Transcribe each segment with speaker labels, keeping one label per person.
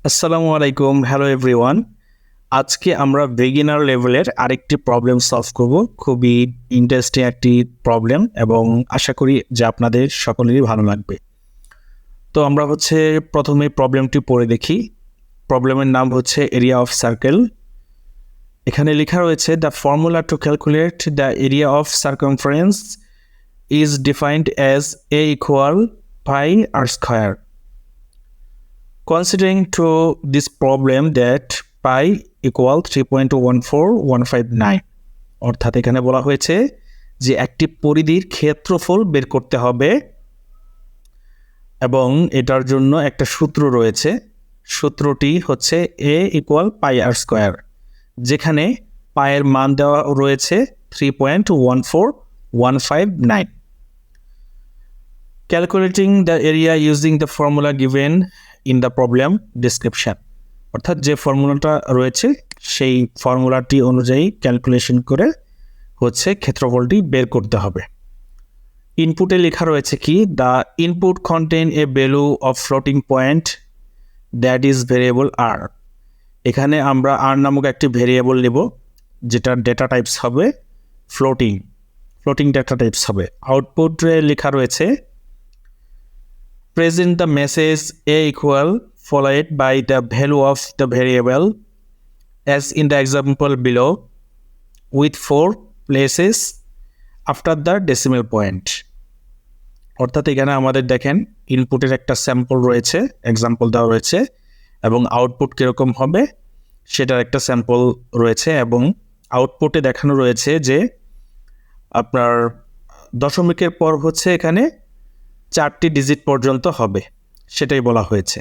Speaker 1: আসসালামু আলাইকুম, hello everyone. আজকে আমরা বিগিনার লেভেলের আরেকটি প্রবলেম সলভ করব। খুবই ইন্টারেস্টিং একটি প্রবলেম এবং আশা করি যে আপনাদের সকলেরই ভালো লাগবে। তো আমরা প্রথমে প্রবলেমটি পড়ে দেখি। প্রবলেমের নাম হচ্ছে এরিয়া অফ সার্কেল। এখানে লেখা রয়েছে the formula to calculate the area of circumference is defined as A equal pi R square. Considering to this problem that pi equal 3.14159, অর্থাৎ এখানে বলা হয়েছে যে একটি পরিধির ক্ষেত্রফল বের করতে হবে এবং এটার জন্য একটা সূত্র রয়েছে। সূত্রটি হচ্ছে a equal pi R square, যেখানে পায়ের মান দেওয়া রয়েছে 3.14159. Calculating the area using the formula given in the problem description, অর্থাৎ যে ফর্মুলাটা রয়েছে সেই ফর্মুলাটি অনুযায়ী ক্যালকুলেশন করে ক্ষেত্রফলটি বের করতে হবে। ইনপুটে লেখা রয়েছে কি, the input contain a value of floating point that is variable R. এখানে আমরা আর নামক একটি ভেরিয়েবল নেব যেটার ডেটা টাইপস হবে ফ্লোটিং ডেটা টাইপস হবে। আউটপুটে লেখা রয়েছে present the message a equal followed by the value of the variable as in the example below with 4 places after the decimal point. অর্থাৎ এখানে আমাদের দেখেন ইনপুটের একটা স্যাম্পল রয়েছে, এক্সাম্পল দেওয়া রয়েছে এবং আউটপুট কীরকম হবে সেটার একটা স্যাম্পল রয়েছে এবং আউটপুটে দেখানো রয়েছে যে আপনার দশমিকের পর এখানে 4টি ডিজিট পর্যন্ত হবে, সেটাই বলা হয়েছে।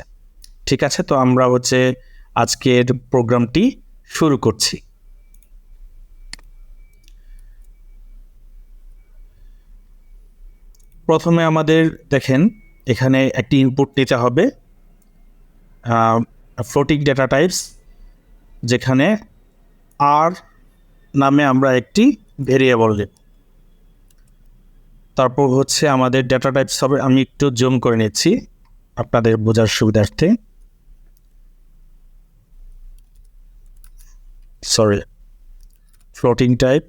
Speaker 1: ঠিক আছে, তো আমরা আজকের প্রোগ্রামটি শুরু করছি। প্রথমে আমাদের দেখেন এখানে একটি ইনপুট নিতে হবে ফ্লোটিং ডেটা টাইপস, যেখানে আর নামে আমরা একটি ভেরিয়েবল দেব। তারপর আমাদের ডেটা টাইপস হবে, আমি একটু জুম করে নিচ্ছি আপনাদের বোঝার সুবিধার্থে। ফ্লোটিং টাইপ,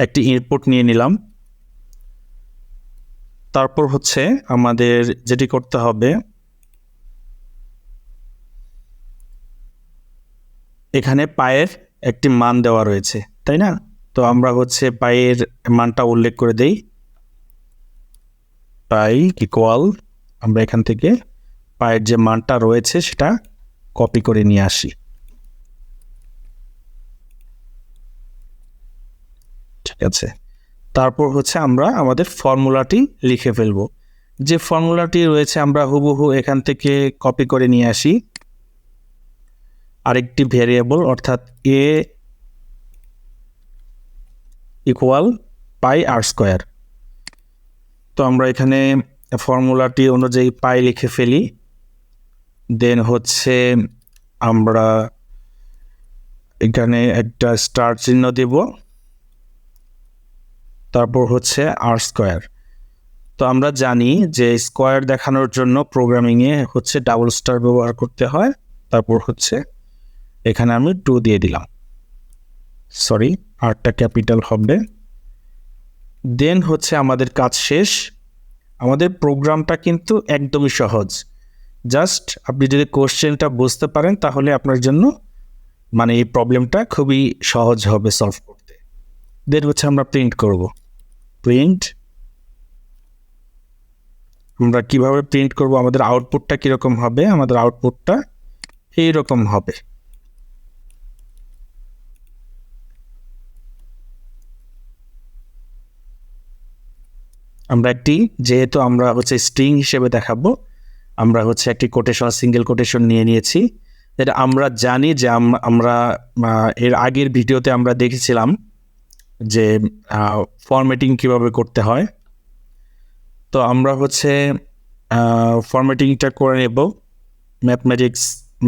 Speaker 1: একটি ইনপুট নিয়ে নিলাম। তারপর আমাদের যেটি করতে হবে, এখানে পায়ের একটি মান দেওয়া রয়েছে, তাই না? তো আমরা পায়ের মানটা উল্লেখ করে দেই। পাই ইকুয়াল, আমরা এখান থেকে পায়ের যে মানটা রয়েছে সেটা কপি করে নিয়ে আসি। ঠিক আছে, তারপর আমরা আমাদের ফর্মুলাটি লিখে ফেলবো। যে ফর্মুলাটি রয়েছে আমরা হুবহু এখান থেকে কপি করে নিয়ে আসি আরেকটি ভেরিয়েবল, অর্থাৎ এ ইকুয়াল পাই আর স্কয়ার। তো আমরা এখানে ফর্মুলাটি অনুযায়ী পাই লিখে ফেলি। দেন আমরা এখানে একটা স্টার চিহ্ন দেব, তারপর আর স্কয়ার। তো আমরা জানি যে স্কয়ার দেখানোর জন্য প্রোগ্রামিংয়ে ডাবল স্টার ব্যবহার করতে হয়। তারপর এখানে আমি 2 দিয়ে দিলাম, আরটা ক্যাপিটাল হবে। দেন আমাদের কাজ শেষ। আমাদের প্রোগ্রামটা কিন্তু একদমই সহজ, জাস্ট আপনি যদি কোশ্চেনটা বুঝতে পারেন তাহলে আপনার জন্য এই প্রবলেমটা খুবই সহজ হবে সলভ করতে। দেন আমরা প্রিন্ট করব। আমরা কিভাবে প্রিন্ট করব, আমাদের আউটপুটটা কীরকম হবে? আমাদের আউটপুটটা এইরকম হবে। আমরা যেহেতু আমরা স্ট্রিং হিসেবে দেখাবো, আমরা একটি কোটেশন, সিঙ্গেল কোটেশন নিয়ে নিয়েছি। এটা আমরা জানি যে আমরা এর আগের ভিডিওতে আমরা দেখেছিলাম যে ফরম্যাটিং কিভাবে করতে হয়। তো আমরা ফরম্যাটিংটা করে নেব।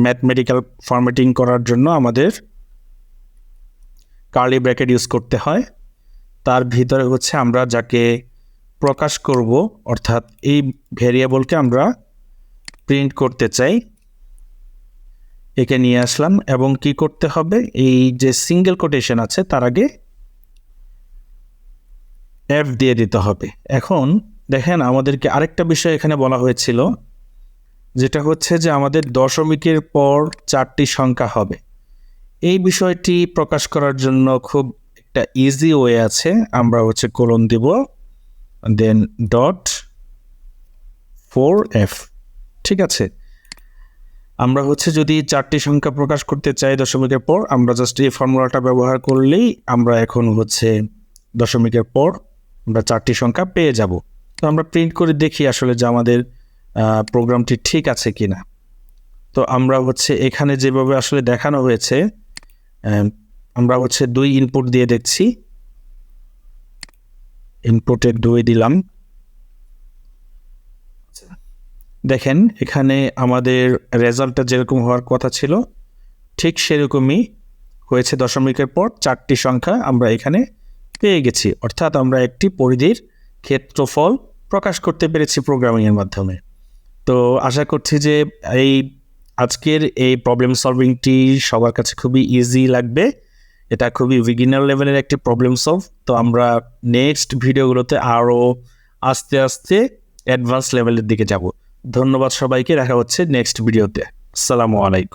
Speaker 1: ম্যাথমেটিক্যাল ফরম্যাটিং করার জন্য আমাদের কার্লি ব্র্যাকেট ইউজ করতে হয়। তার ভিতরে আমরা যাকে প্রকাশ করব, অর্থাৎ এই ভেরিয়েবলকে আমরা প্রিন্ট করতে চাই, একে নিয়ে আসলাম এবং কি করতে হবে, এই যে সিঙ্গেল কোটেশন আছে তার আগে এফ দিয়ে দিতে হবে। এখন দেখেন আমাদেরকে আরেকটা বিষয় এখানে বলা হয়েছিল, যেটা হচ্ছে যে আমাদের দশমিকের পর 4টি সংখ্যা হবে। এই বিষয়টি প্রকাশ করার জন্য খুব একটা ইজি ওয়ে আছে, আমরা হচ্ছে কোলন দিব, দেন ডট 4f। ঠিক আছে, আমরা হচ্ছে যদি 4টি সংখ্যা প্রকাশ করতে চাই দশমিকের পর, আমরা জাস্ট এই ফর্মুলাটা ব্যবহার করলেই আমরা এখন হচ্ছে দশমিকের পর আমরা 4টি সংখ্যা পেয়ে যাব। তো আমরা প্রিন্ট করে দেখি আসলে যে আমাদের প্রোগ্রামটি ঠিক আছে কিনা। তো আমরা হচ্ছে এখানে যেভাবে আসলে দেখানো হয়েছে, আমরা হচ্ছে 2 ইনপুট দিয়ে দেখছি, ইনপুটে 2 দিলাম। দেখেন এখানে আমাদের রেজাল্টটা যেরকম হওয়ার কথা ছিল ঠিক সেরকমই হয়েছে, দশমিকের পর 4টি সংখ্যা আমরা এখানে পেয়ে গেছি, অর্থাৎ আমরা একটি পরিধির ক্ষেত্রফল প্রকাশ করতে পেরেছি প্রোগ্রামিংয়ের মাধ্যমে। তো আশা করছি যে আজকের এই প্রবলেম সলভিংটি সবার কাছে খুবই ইজি লাগবে। এটা খুবই বিগিনার লেভেলের একটি প্রবলেম সলভ। তো আমরা নেক্সট ভিডিওগুলোতে আরও আস্তে আস্তে অ্যাডভান্স লেভেলের দিকে যাব। ধন্যবাদ সবাইকে, দেখা হচ্ছে নেক্সট ভিডিওতে। আসসালামু আলাইকুম।